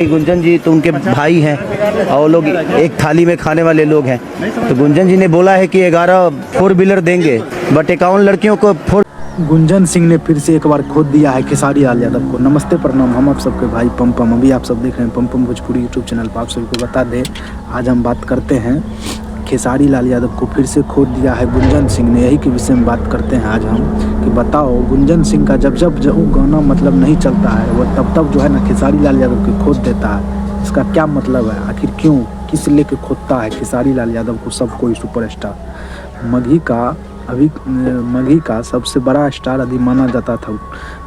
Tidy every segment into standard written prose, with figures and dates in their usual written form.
गुंजन जी तो उनके भाई हैं और लोग एक थाली में खाने वाले लोग हैं। तो गुंजन जी ने बोला है कि 11 फोर व्हीलर देंगे, बट 51 लड़कियों को गुंजन सिंह ने फिर से एक बार खोद दिया है खेसारी लाल यादव को। नमस्ते प्रणाम, हम आप सबके भाई पम अभी आप सब देख रहे हैं पम भोजपुरी यूट्यूब चैनल पर। आप सबको बता दें, आज हम बात करते हैं खेसारी लाल यादव को फिर से खोद दिया है गुंजन सिंह ने। यही के विषय में बात करते हैं आज हम कि बताओ गुंजन सिंह का जब गाना मतलब नहीं चलता है वो तब जो है ना खेसारी लाल यादव को खोद देता है। इसका क्या मतलब है, आखिर क्यों, किस लेके खोदता है खेसारी लाल यादव को सब कोई सुपरस्टार। मगही का सबसे बड़ा स्टार अभी माना जाता था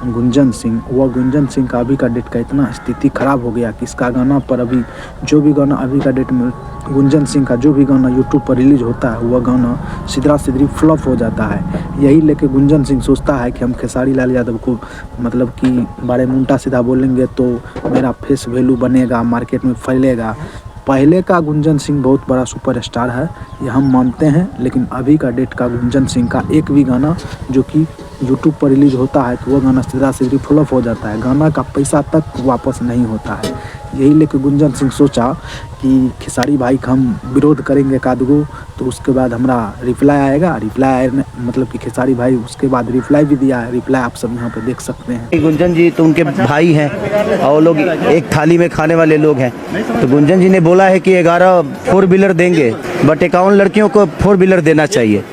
गुंजन सिंह। वह गुंजन सिंह का अभी का डेट का इतना स्थिति खराब हो गया कि इसका गाना पर अभी जो भी गाना अभी का डेट में गुंजन सिंह का जो भी गाना यूट्यूब पर रिलीज होता है वह गाना सीधे फ्लॉप हो जाता है। यही लेके गुंजन सिंह सोचता है कि हम खेसारी लाल यादव को मतलब कि बारे में उल्टा सीधा बोलेंगे तो मेरा फेस वैल्यू बनेगा, मार्केट में फैलेगा। पहले का गुंजन सिंह बहुत बड़ा सुपरस्टार है, ये हम मानते हैं, लेकिन अभी का डेट का गुंजन सिंह का एक भी गाना जो कि यूट्यूब पर रिलीज होता है तो वह गाना सीधे फ्लॉप हो जाता है, गाना का पैसा तक वापस नहीं होता है। यही लेकर गुंजन सिंह सोचा कि खेसारी भाई का हम विरोध करेंगे कादगो तो उसके बाद हमारा रिप्लाई आएगा। मतलब कि खेसारी भाई उसके बाद रिप्लाई भी दिया है, रिप्लाई आप सब यहाँ पे देख सकते हैं। गुंजन जी तो उनके भाई हैं और लोग एक थाली में खाने वाले लोग हैं। तो गुंजन जी ने बोला है कि 11 फोर व्हीलर देंगे, बट 51 लड़कियों को फोर व्हीलर देना चाहिए।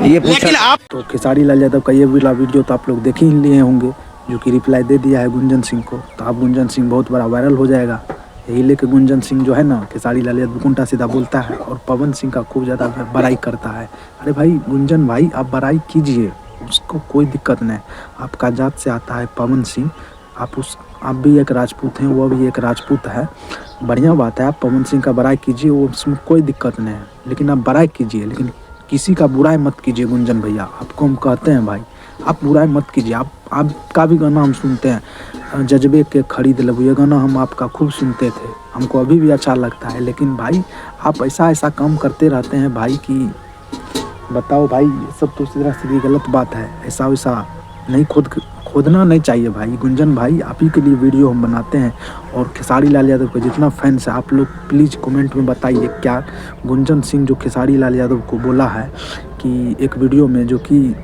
ये पूछा तो खेसारी लाल यादव का ये वाला वीडियो तो आप लोग देख ही लिए होंगे जो कि रिप्लाई दे दिया है गुंजन सिंह को। तो अब गुंजन सिंह बहुत बड़ा वायरल हो जाएगा। यही लेके गुंजन सिंह जो है ना खेसारी लाल यादव उल्टा सीधा बोलता है और पवन सिंह का खूब ज़्यादा बड़ाई करता है। अरे भाई गुंजन भाई, आप बड़ाई कीजिए, उसको कोई दिक्कत नहीं। आपका जात से आता है पवन सिंह, आप भी एक राजपूत हैं, वो भी एक राजपूत है, बढ़िया बात है। आप पवन सिंह का बड़ाई कीजिए, वो उसमें कोई दिक्कत नहीं है, लेकिन आप बड़ाई कीजिए, लेकिन किसी का बुराई मत कीजिए। गुंजन भैया आपको हम कहते हैं भाई, आप बुराई मत कीजिए। आपका भी गाना हम सुनते हैं, जज्बे के खरीद लो, ये गाना हम आपका खूब सुनते थे, हमको अभी भी अच्छा लगता है। लेकिन भाई आप ऐसा काम करते रहते हैं भाई कि बताओ भाई, ये सब तो सीधी गलत बात है। ऐसा वैसा नहीं खोदना नहीं चाहिए भाई। गुंजन भाई आप ही के लिए वीडियो हम बनाते हैं और खेसारी लाल यादव का जितना फैंस है आप लोग प्लीज़ कमेंट में बताइए क्या गुंजन सिंह जो खेसारी लाल यादव को बोला है कि एक वीडियो में, जो कि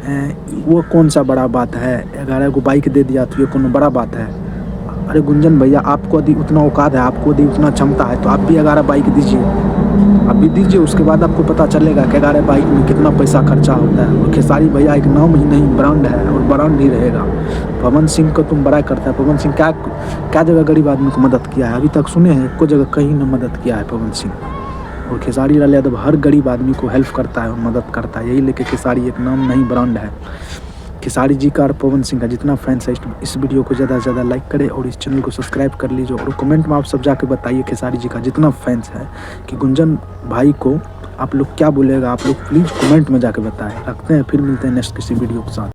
वो कौन सा बड़ा बात है, 11 को बाइक दे दिया तो ये कौन बड़ा बात है। अरे गुंजन भैया, आपको यदि उतना औकात है, आपको यदि उतना क्षमता है तो आप भी 11 बाइक दीजिए, आप भी दीजिए। उसके बाद आपको पता चलेगा कि 11 बाइक में कितना पैसा खर्चा होता है। और खेसारी भैया एक नाम ही नहीं ब्रांड है और ब्रांड ही रहेगा। पवन सिंह को तुम बड़ा करता है, पवन सिंह क्या जगह गरीब आदमी को मदद किया है, अभी तक सुने हैं कोई जगह कहीं ना मदद किया है पवन सिंह। और खेसारी लाल यादव हर गरीब आदमी को हेल्प करता है और मदद करता है। यही लेके खेसारी एक नाम नहीं ब्रांड है। खेसारी जी का और पवन सिंह का जितना फैंस है इस वीडियो को ज़्यादा से ज़्यादा लाइक करें और इस चैनल को सब्सक्राइब कर लीजिए। और कमेंट में आप सब जाके बताइए खेसारी जी का जितना फैंस है कि गुंजन भाई को आप लोग क्या बोलेगा, आप लोग प्लीज़ कमेंट में जाके बताएं। रखते हैं, फिर मिलते हैं नेक्स्ट किसी वीडियो के साथ।